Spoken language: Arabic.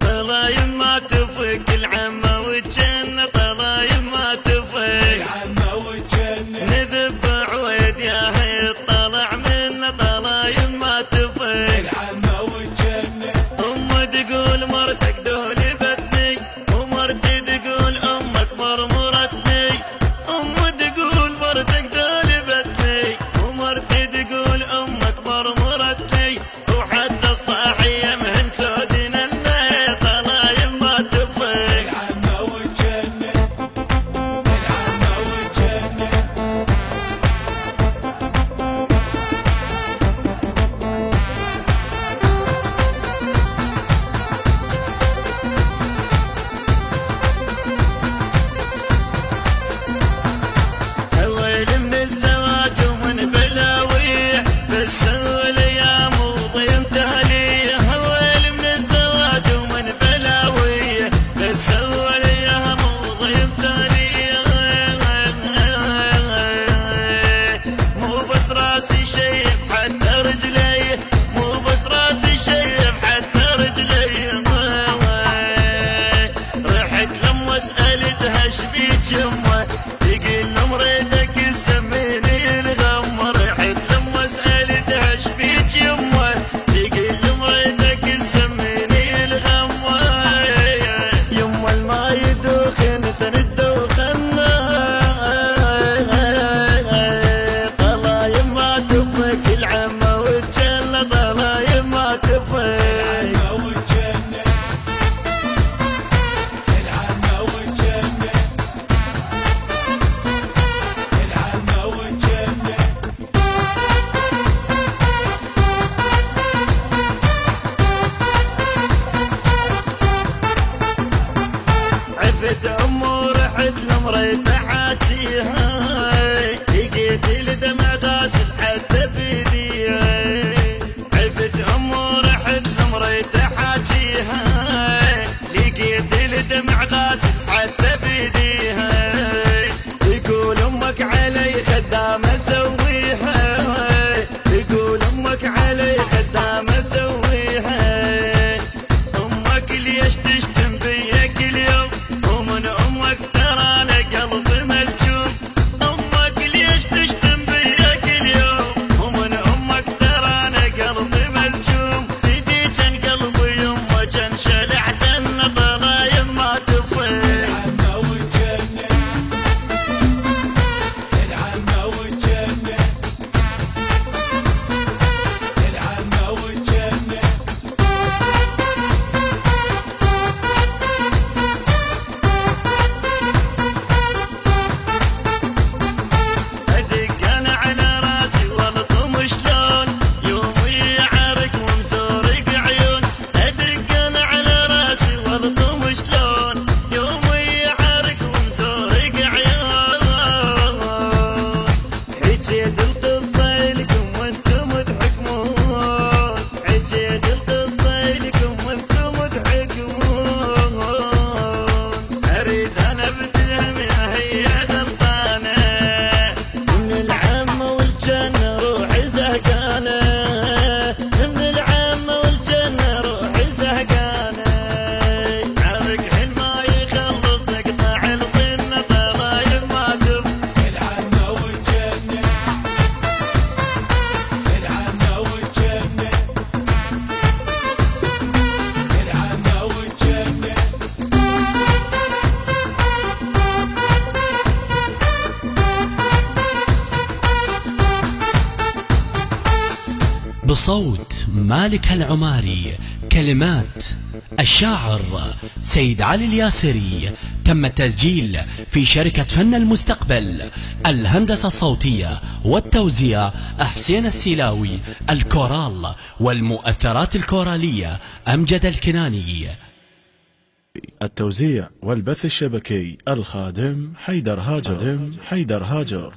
طلايم ما تفك العمة والجنة، طلايم ما تفك العمة والجنة، نذب عويد يا هي طلع منا، طلايم ما تفك العمة والجنة. تقول مرتك دولبتني، ومرتي تقول امك مرمرتني، تقول مرتك دولبتني، ومرتي تقول امك مرمرتني، وحتى الصاحية مهن سودنا الليل، طلايم ما تفك العمة والجنة، العمة والجنة. ويل من الزواج ومن بلاويه، بس الايام وضيم تهليه، ويل من الزواج ومن بلاويه، بس الايام وضيم تهليه، مو بس راسي شيب حتى رجليه، مو بس راسي شيب حتى رجليه، رحت لما سألتها ايش بيك يمه، تقول مريدك تسميني الغم، رحت لما سألتها ايش بيك يمه، تقول مريدك تسميني الغم، يمه الماي يدوخن تندوخن، طلايم ما تفك العمة والجنة، طلايم ما تفك العمة والجنة، العمة والجنة، العمة والجنة. عفت امه ورحت لمريته حاجيها، لقيت الدمع غاسل حتى بيديها، عفت امه ورحت لمريته حاجيها، لقيت الدمع غاسل حتى بيديها، تقول امك علي خدامه سويها، تقول امك علي خدامه سويها، امك ليش تشتم بيا كل يوم، ومن امك ترى انا قلبي ملجوم، امك ليش تشتم بيا كل يوم، ومن امك ترى انا قلبي ملجوم، بدي كان قلبي يمه كان شلع دنا، طلايم ما تفك العمة والجنة، العمة والجنة، العمة والجنة. ادق انا على راسي والطم شلون، يومي يعرق ومزورق عيون، ادق انا على راسي والطم شلون، يومي يعرق ومزورق عيون، حجيت القصة لكم وانتم تحكمون، حجيت القصة لكم وانتم تحكمون، اريد انا بتهم يا هي غلطانه، من العمة والجنة روحي زهقانة، من العمة والجنة روحي زهقانة، عرق حين ما يخلص نقطع الطنة، طلايم ما تفك العمة والجنة، العمة والجنة، العمة والجنة. بصوت مالك العماري، كلمات الشاعر سيد علي الياسري، تم التسجيل في شركة فن المستقبل، الهندسة الصوتية والتوزيع حسين السلاوي، الكورال والمؤثرات الكورالية أمجد الكناني، التوزيع والبث الشبكي الخادم حيدر هاجر.